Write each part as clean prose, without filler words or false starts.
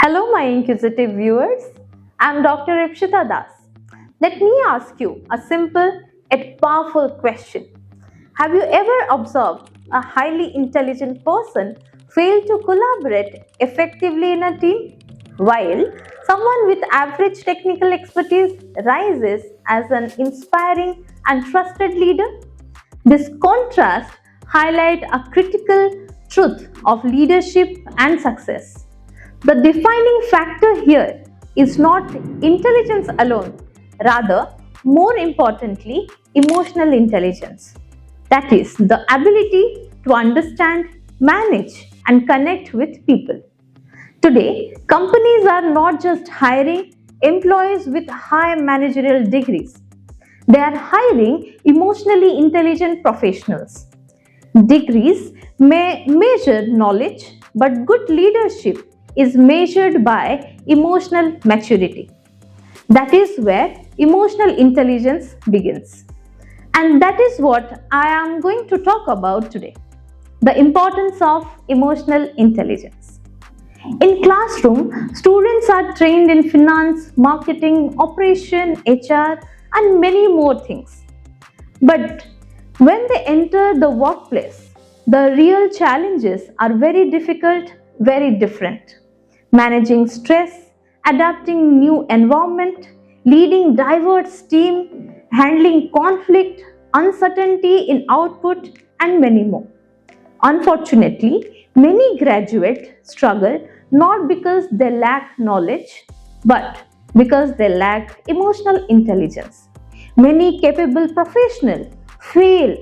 Hello, my inquisitive viewers. I'm Dr. Ipshita Das. Let me ask you a simple yet powerful question. Have you ever observed a highly intelligent person fail to collaborate effectively in a team, while someone with average technical expertise rises as an inspiring and trusted leader? This contrast highlights a critical truth of leadership and success. The defining factor here is not intelligence alone, rather, more importantly, emotional intelligence. That is, the ability to understand, manage, and connect with people. Today, companies are not just hiring employees with high managerial degrees, they are hiring emotionally intelligent professionals. Degrees may measure knowledge, but good leadership is measured by emotional maturity. That is where emotional intelligence begins. And that is what I am going to talk about today. The importance of emotional intelligence. In classroom, students are trained in finance, marketing, operation, HR, and many more things. But when they enter the workplace, the real challenges are very difficult, very different. Managing stress, adapting new environment, leading diverse team, handling conflict, uncertainty in output, and many more. Unfortunately, many graduates struggle not because they lack knowledge, but because they lack emotional intelligence. Many capable professionals fail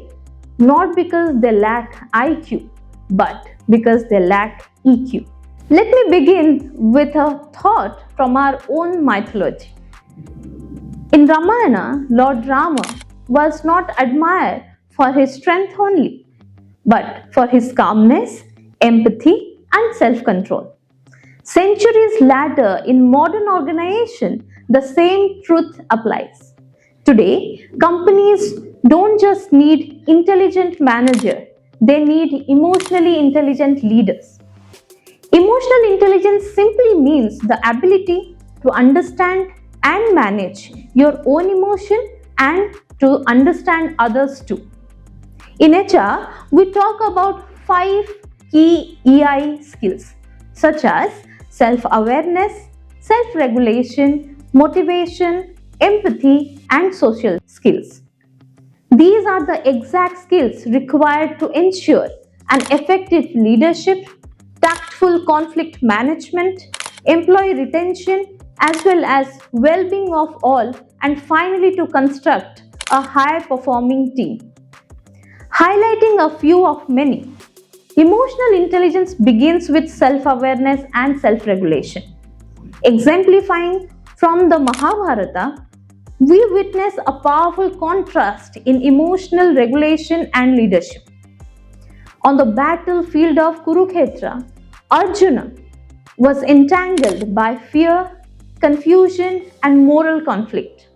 not because they lack IQ, but because they lack EQ. Let me begin with a thought from our own mythology. In Ramayana, Lord Rama was not admired for his strength only, but for his calmness, empathy, and self-control. Centuries later, in modern organization, the same truth applies. Today, companies don't just need intelligent managers, they need emotionally intelligent leaders. Emotional intelligence simply means the ability to understand and manage your own emotion and to understand others too. In HR, we talk about 5 key EI skills such as self-awareness, self-regulation, motivation, empathy, and social skills. These are the exact skills required to ensure an effective leadership, tactful conflict management, employee retention, as well as well-being of all, and finally to construct a high-performing team. Highlighting a few of many, emotional intelligence begins with self-awareness and self-regulation. Exemplifying from the Mahabharata, we witness a powerful contrast in emotional regulation and leadership. On the battlefield of Kurukshetra, Arjuna was entangled by fear, confusion, and moral conflict.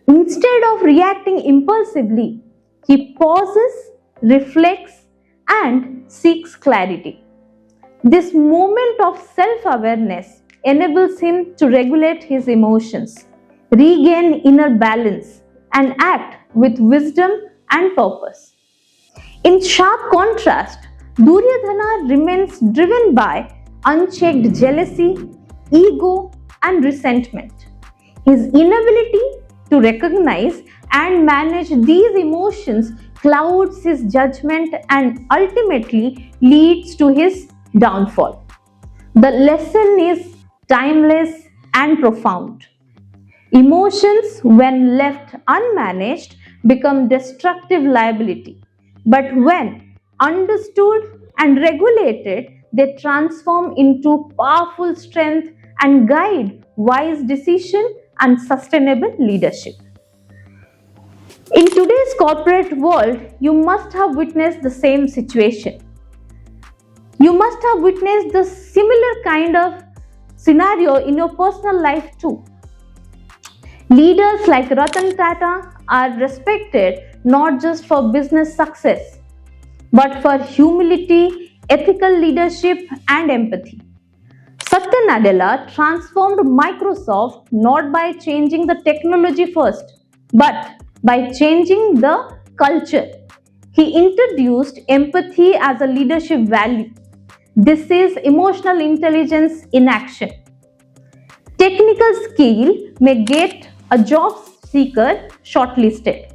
Instead of reacting impulsively, he pauses, reflects, and seeks clarity. This moment of self-awareness enables him to regulate his emotions, regain inner balance, and act with wisdom and purpose. In sharp contrast, Duryodhana remains driven by unchecked jealousy, ego, and resentment. His inability to recognize and manage these emotions clouds his judgment and ultimately leads to his downfall. The lesson is timeless and profound. Emotions, when left unmanaged, become destructive liability. But when understood and regulated, they transform into powerful strength and guide wise decision and sustainable leadership. In today's corporate world, you must have witnessed the same situation. You must have witnessed the similar kind of scenario in your personal life too. Leaders like Ratan Tata are respected not just for business success, but for humility, ethical leadership, and empathy. Satya Nadella transformed Microsoft not by changing the technology first, but by changing the culture. He introduced empathy as a leadership value. This is emotional intelligence in action. Technical skill may get a job seeker shortlisted,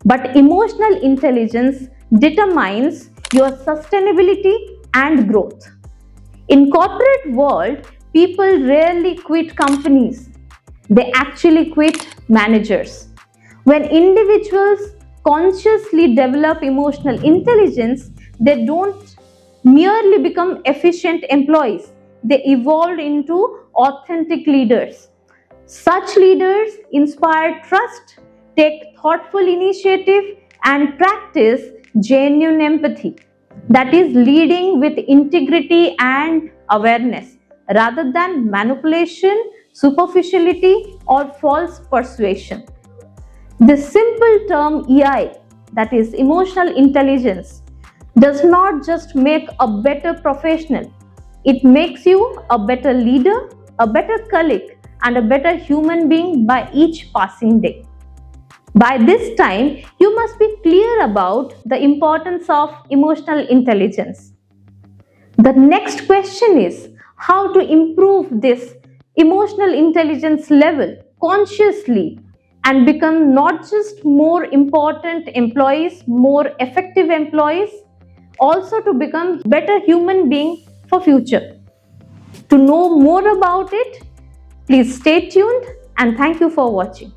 but emotional intelligence determines your sustainability and growth. In corporate world, people rarely quit companies. They actually quit managers. When individuals consciously develop emotional intelligence, they don't merely become efficient employees. They evolve into authentic leaders. Such leaders inspire trust, take thoughtful initiative, and practice genuine empathy. That is leading with integrity and awareness rather than manipulation, superficiality, or false persuasion. The simple term EI, that is emotional intelligence, does not just make a better professional, it makes you a better leader, a better colleague, and a better human being by each passing day. By this time, you must be clear about the importance of emotional intelligence. The next question is how to improve this emotional intelligence level consciously and become not just more important employees, more effective employees, also to become better human being for future. To know more about it, please stay tuned and thank you for watching.